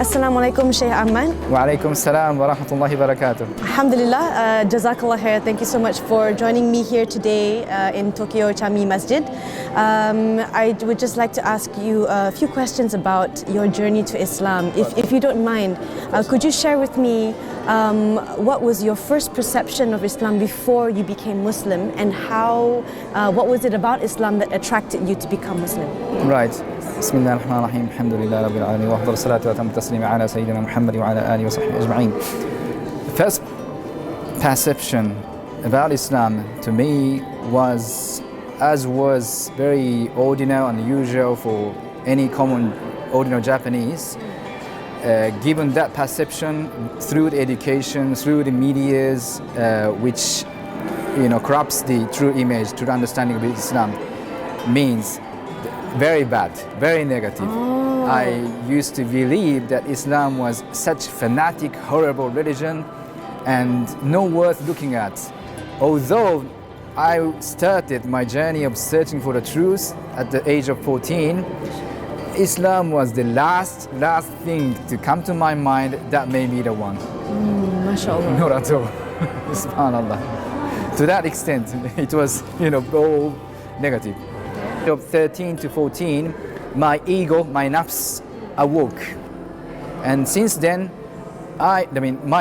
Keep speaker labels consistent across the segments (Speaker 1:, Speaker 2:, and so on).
Speaker 1: Assalamu alaikum, Shaykh Ahmad.
Speaker 2: Wa alaikum salam wa rahmatullahi wa barakatuh.
Speaker 1: Alhamdulillah, Jazakallah khair. Thank you so much for joining me here today in Tokyo Chami Masjid. I would just like to ask you a few questions about your journey to Islam. If you don't mind, could you share with me what was your first perception of Islam before you became Muslim, and what was it about Islam that attracted you to become Muslim?
Speaker 2: Right. Bismillah ar-Rahman ar-Rahim. Alhamdulillah Rabbil Alameen. Wa afdal salatu wa atam taslima ala Sayyidina Muhammad wa ala alihi wa sahbihi ajma'in. First perception about Islam to me was very ordinary and usual for any common ordinary Japanese. Given that perception through the education, through the medias, which corrupts the true image, true understanding of Islam, means very bad, very negative.
Speaker 1: Oh.
Speaker 2: I used to believe that Islam was such fanatic, horrible religion and no worth looking at. Although I started my journey of searching for the truth at the age of 14, Islam was the last thing to come to my mind that may be the one.
Speaker 1: MashaAllah.
Speaker 2: Not at all. SubhanAllah. To that extent, it was, all negative. Of 13 to 14, my ego, my nafs awoke. And since then, my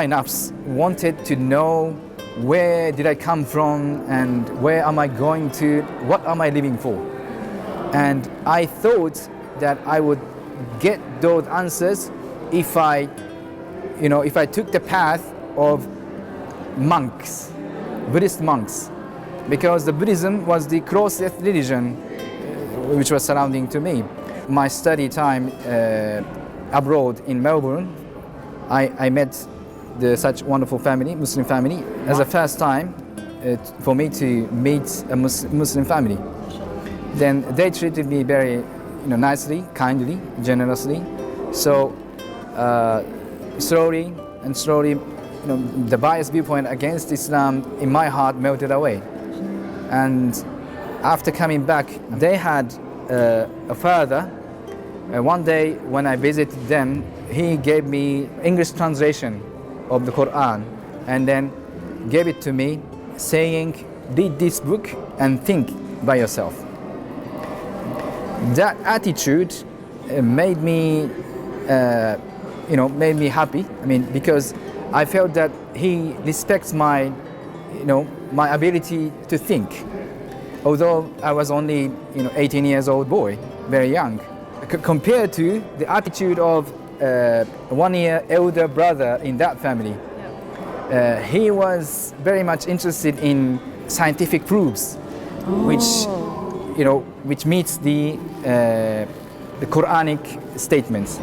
Speaker 2: nafs wanted to know where did I come from and where am I going to, what am I living for? And I thought that I would get those answers if I took the path of monks, Buddhist monks, because the Buddhism was the closest religion which was surrounding to me. My study time abroad in Melbourne, I met such wonderful family, Muslim family, as a first time for me to meet a Muslim family. Then they treated me very nicely, kindly, generously. So slowly, the biased viewpoint against Islam in my heart melted away. And after coming back, they had a father. One day when I visited them, he gave me English translation of the Quran and then gave it to me saying, read this book and think by yourself. That attitude made me happy. Because I felt that he respects my ability to think. Although I was only 18 years old boy, very young, compared to the attitude of 1 year elder brother in that family. He was very much interested in scientific proofs, which meets the Quranic statements.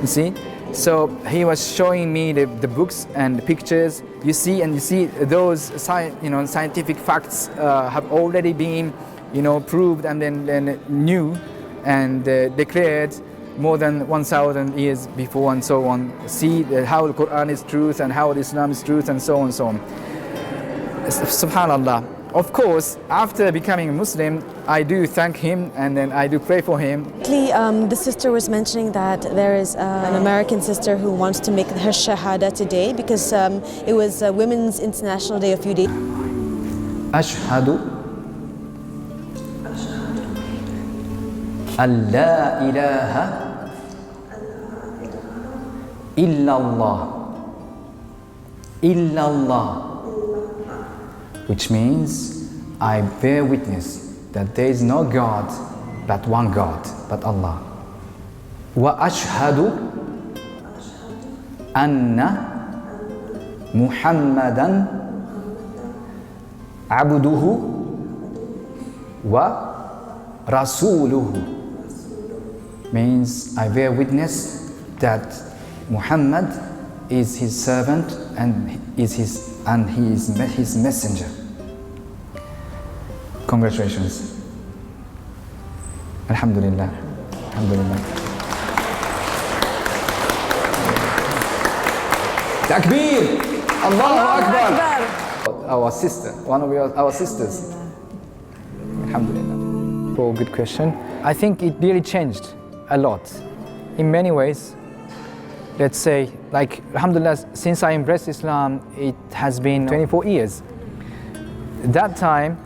Speaker 2: You see. So he was showing me the books and the pictures. You see those scientific facts have already been proved and then new and declared more than 1,000 years before and so on. See how the Quran is truth and how Islam is truth and so on and so on. Subhanallah. Of course, after becoming a Muslim, I do thank him and then I do pray for him.
Speaker 1: The sister was mentioning that there is an American sister who wants to make her shahada today because it was Women's International Day a few days.
Speaker 2: Ashhadu an la ilaha illallah, which means I bear witness that there is no God but one God, but Allah. Wa ashhadu anna Muhammadan abduhu wa rasuluhu, means I bear witness that Muhammad is his servant and he is his messenger. Congratulations. Alhamdulillah. Alhamdulillah. Takbir! Allahu Akbar! Our sister, one of our sisters. Alhamdulillah. Oh, good question. I think it really changed a lot in many ways. let's say, like, alhamdulillah, since I embraced Islam, it has been 24 years. That time,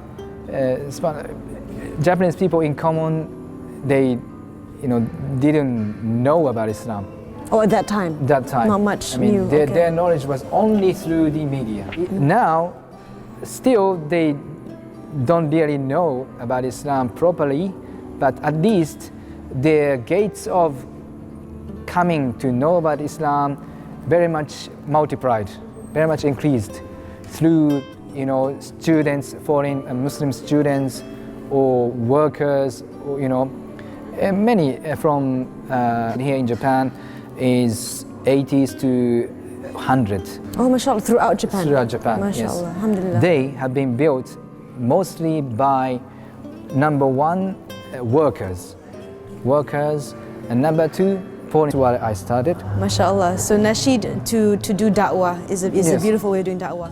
Speaker 2: Japanese people in common, they, didn't know about Islam.
Speaker 1: Oh, at that time?
Speaker 2: That time.
Speaker 1: Not much
Speaker 2: I mean,
Speaker 1: new.
Speaker 2: their knowledge was only through the media. Now, still, they don't really know about Islam properly, but at least their gates of coming to know about Islam very much multiplied, very much increased through, students, foreign and Muslim students, or workers, or, many from here in Japan is 80s to 100.
Speaker 1: Oh, mashallah, throughout Japan?
Speaker 2: Throughout Japan,
Speaker 1: mashallah,
Speaker 2: yes.
Speaker 1: Alhamdulillah.
Speaker 2: They have been built mostly by, number one, workers, and number two, foreign. That's why I started.
Speaker 1: Mashallah. So nasheed to do da'wah is a
Speaker 2: Yes.
Speaker 1: beautiful way of doing da'wah.